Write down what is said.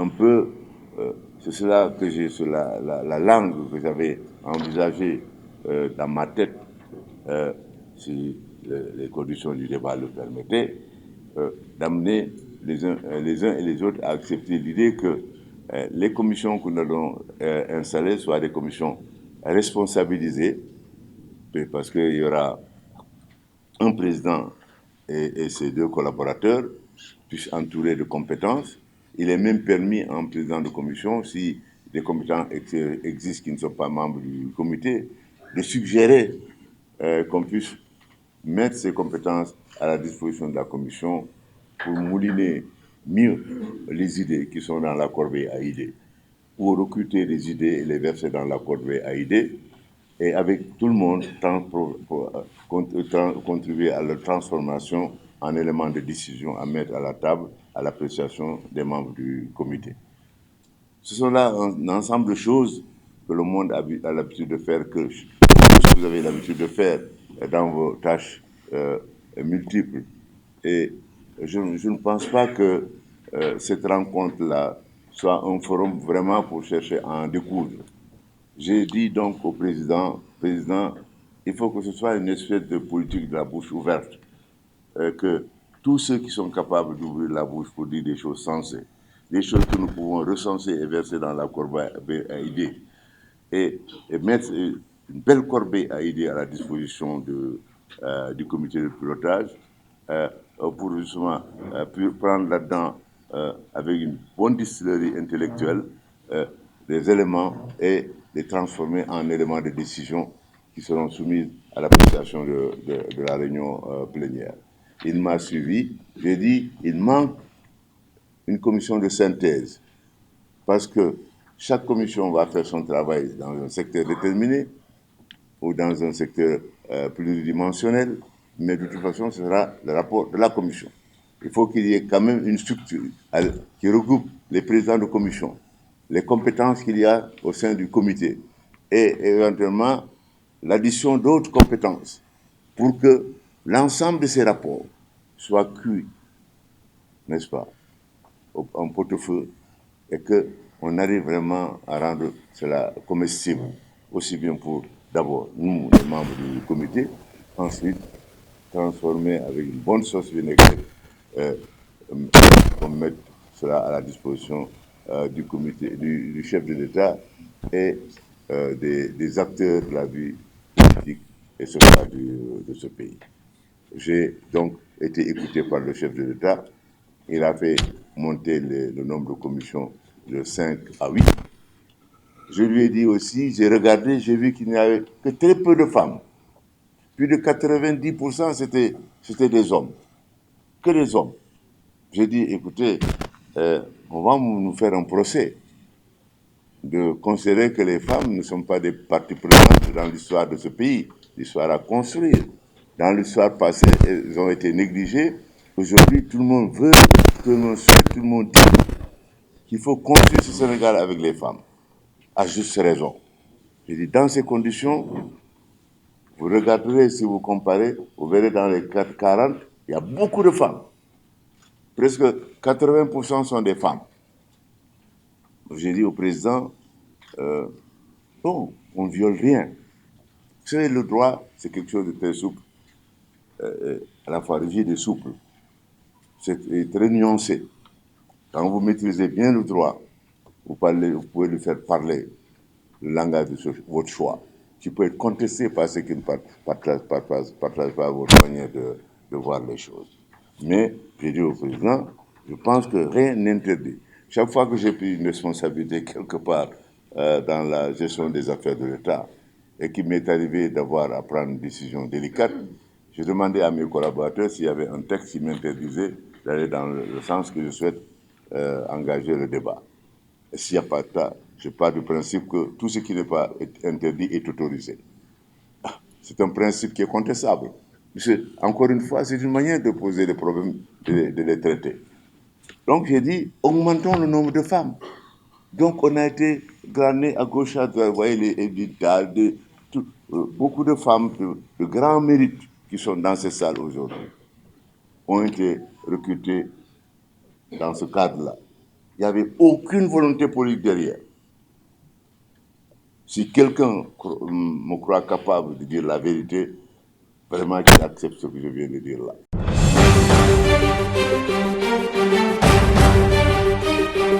un peu, c'est cela que j'ai, sur la langue que j'avais envisagée dans ma tête, si les conditions du débat le permettaient, d'amener les uns et les autres à accepter l'idée que les commissions que nous allons installer soient des commissions responsabilisées, parce qu'il y aura un président et ses deux collaborateurs, puis entourés de compétences. Il est même permis en président de commission, si des compétents existent qui ne sont pas membres du comité, de suggérer qu'on puisse mettre ces compétences à la disposition de la commission pour mouliner mieux les idées qui sont dans la corbeille à idées, ou recruter les idées et les verser dans la corbeille à idées, et avec tout le monde contribuer à leur transformation en éléments de décision à mettre à la table à l'appréciation des membres du comité. Ce sont là un ensemble de choses que le monde a l'habitude de faire, que vous avez l'habitude de faire dans vos tâches multiples. Et je ne pense pas que cette rencontre-là soit un forum vraiment pour chercher à en découdre. J'ai dit donc au président, il faut que ce soit une espèce de politique de la bouche ouverte, que tous ceux qui sont capables d'ouvrir la bouche pour dire des choses sensées, des choses que nous pouvons recenser et verser dans la corbeille à idées, et mettre une belle corbeille à idées à la disposition du comité de pilotage, pour justement prendre là-dedans, avec une bonne distillerie intellectuelle, des éléments et les transformer en éléments de décision qui seront soumis à l'appréciation de la réunion plénière. Il m'a suivi, j'ai dit, il manque une commission de synthèse, parce que chaque commission va faire son travail dans un secteur déterminé ou dans un secteur pluridimensionnel, mais de toute façon, ce sera le rapport de la commission. Il faut qu'il y ait quand même une structure qui regroupe les présidents de commission, les compétences qu'il y a au sein du comité, et éventuellement l'addition d'autres compétences pour que l'ensemble de ces rapports soit cuit, n'est-ce pas, en pot-au-feu, et qu'on arrive vraiment à rendre cela comestible, aussi bien pour d'abord nous, les membres du comité, ensuite transformer avec une bonne sauce vinaigrette, qu'on mette cela à la disposition du comité, du chef de l'État et des acteurs de la vie politique et sociale de ce pays. J'ai donc été écouté par le chef de l'État. Il a fait monter le nombre de commissions de 5 à 8. Je lui ai dit aussi, j'ai regardé, j'ai vu qu'il n'y avait que très peu de femmes. Plus de 90%, c'était des hommes. Que des hommes. J'ai dit, écoutez, on va nous faire un procès de considérer que les femmes ne sont pas des parties prenantes dans l'histoire de ce pays, l'histoire à construire. Dans l'histoire passée, elles ont été négligées. Aujourd'hui, tout le monde veut, tout le monde souhaite, tout le monde dit qu'il faut construire ce Sénégal avec les femmes, à juste raison. J'ai dit, dans ces conditions, vous regarderez, si vous comparez, vous verrez dans les 40, il y a beaucoup de femmes. Presque 80% sont des femmes. J'ai dit au président, non, on ne viole rien. Vous savez, le droit, c'est quelque chose de très souple, à la fois rigide et souple. C'est très nuancé. Quand vous maîtrisez bien le droit, vous pouvez lui faire parler le langage de votre choix, qui peut être contesté par ceux qui ne partagent pas votre manière de voir les choses. Mais, j'ai dit au président, je pense que rien n'interdit. Chaque fois que j'ai pris une responsabilité quelque part dans la gestion des affaires de l'État, et qu'il m'est arrivé d'avoir à prendre une décision délicate, j'ai demandé à mes collaborateurs s'il y avait un texte qui m'interdisait d'aller dans le sens que je souhaite engager le débat. Et s'il n'y a pas de ça, je pars du principe que tout ce qui n'est pas interdit est autorisé. C'est un principe qui est contestable. Encore une fois, c'est une manière de poser les problèmes, de les traiter. Donc j'ai dit, augmentons le nombre de femmes. Donc on a été glané à gauche, à droite, vous voyez, beaucoup de femmes de grand mérite qui sont dans ces salles aujourd'hui ont été recrutées dans ce cadre-là. n'y avait aucune volonté politique derrière. Si quelqu'un me croit capable de dire la vérité, vraiment qu'il accepte ce que je viens de dire là.